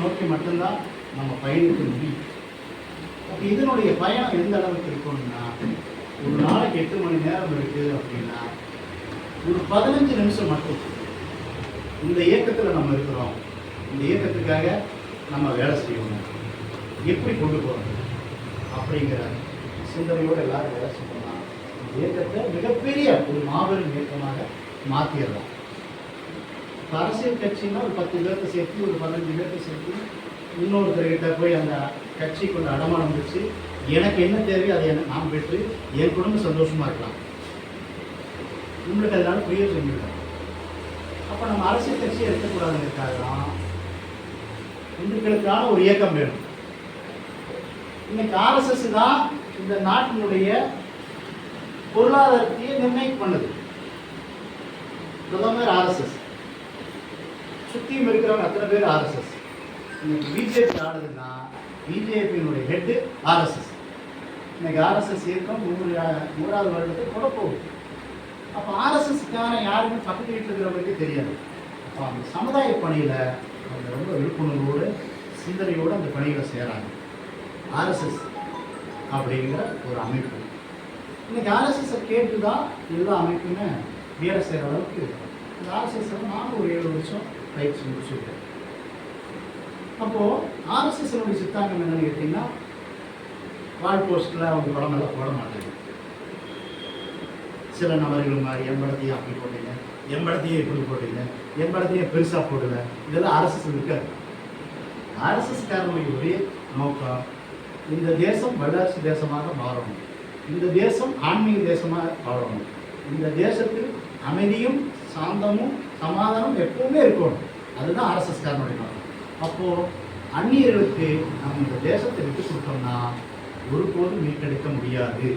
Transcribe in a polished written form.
நோக்கி மட்டும்தான் நம்ம பயணிக்க முடியும். அப்போ இதனுடைய பயணம் எந்த அளவுக்கு இருக்கணும்னா, ஒரு நாளைக்கு 8 மணி நேரம் இருக்குது அப்படின்னா ஒரு 15 நிமிஷம் மட்டும் இந்த இயக்கத்தில் நம்ம இருக்கிறோம், இந்த இயக்கத்துக்காக நம்ம வேலை செய்யணும், எப்படி கொண்டு போகிறது அப்படிங்கிற சிந்தனையோடு எல்லாரும் வேலை செய்யணும். இந்த இயக்கத்தை மிகப்பெரிய ஒரு மாபெரும் இயக்கமாக மாற்றிடலாம். இப்போ அரசியல் கட்சின்னா ஒரு 10 பேர்த்தை சேர்த்து ஒரு 15 பேர்த்தை சேர்த்து இன்னொருத்தர்கிட்ட போய் அந்த கட்சி கொண்டு அடமானம் வச்சு எனக்கு என்ன தேவையோ அதை நான் பெற்று என் குடும்பம் சந்தோஷமாக இருக்கலாம், உங்களுக்கு அதனால பிரயோஜனம் இல்லை. அப்போ நம்ம அரசியல் கட்சியை இருக்கக்கூடாதுங்கிறதுக்காக தான் இந்துக்களுக்கான ஒரு இயக்கம் வேணும். இன்னைக்கு ஆர்எஸ்எஸ் தான் இந்த நாட்டினுடைய பொருளாதாரத்தையே நிர்ணயம் பண்ணுது. பிரதமர் ஆர்எஸ்எஸ், சுற்றியும் இருக்கிறவங்க அத்தனை பேர் ஆர்எஸ்எஸ். இன்னைக்கு பிஜேபி ஆடுதுன்னா பிஜேபியினுடைய ஹெட்டு ஆர்எஸ்எஸ். இன்னைக்கு ஆர்எஸ்எஸ் இயக்கம் 100வது வருடத்தை கூட போகுது. அப்போ ஆர்எஸ்எஸ்க்கான யாருமே பக்கத்து வீட்டில் இருக்கிறவங்களுக்கே தெரியாது. அப்போ அந்த சமுதாய பணியில் அவங்க ரொம்ப விழிப்புணர்வோடு சிந்தனையோடு அந்த பணிகளை செய்கிறாங்க. ஆர்எஸ்எஸ் அப்படிங்கிற ஒரு அமைப்பு இன்னைக்கு ஆர்எஸ்எஸ்ஸை கேட்டு தான் எல்லா அமைப்புமே வேலை செய்கிற அளவுக்கு இந்த ஆர்எஸ்எஸ் நானும் ஒரு 7 வருஷம் பயிற்சி முடிச்சுருக்கேன். அப்போது ஆர்எஸ்எஸ்னுடைய சித்தாங்கம் என்னென்னு கேட்டிங்கன்னா, வால் போஸ்ட்டில் அவங்க படமெல்லாம் போட மாட்டாங்க. சில நபர்கள் மாதிரி எம்படத்தையும் அப்படி போட்டீங்க, எம்படத்தையும் இப்படி போட்டீங்க, எம்படத்தையும் பெருசாக போடல, இதெல்லாம் ஆர்எஸ்எஸ் இருக்காது. ஆர்எஸ்எஸ்காரனுடைய ஒரே நோக்கம் இந்த தேசம் வல்லரசு தேசமாக மாறணும், இந்த தேசம் ஆன்மீக தேசமாக வாழணும், இந்த தேசத்தில் அமைதியும் சாந்தமும் சமாதானம் எப்பவுமே இருக்கணும். அதுதான் ஆர்எஸ்எஸ்காரனுடைய நோக்கம். அப்போது அந்நியர்களுக்கு நம்ம இந்த தேசத்தை விட்டு கொடுத்தோம்னா ஒருபோதும் மீட்டெடுக்க முடியாது.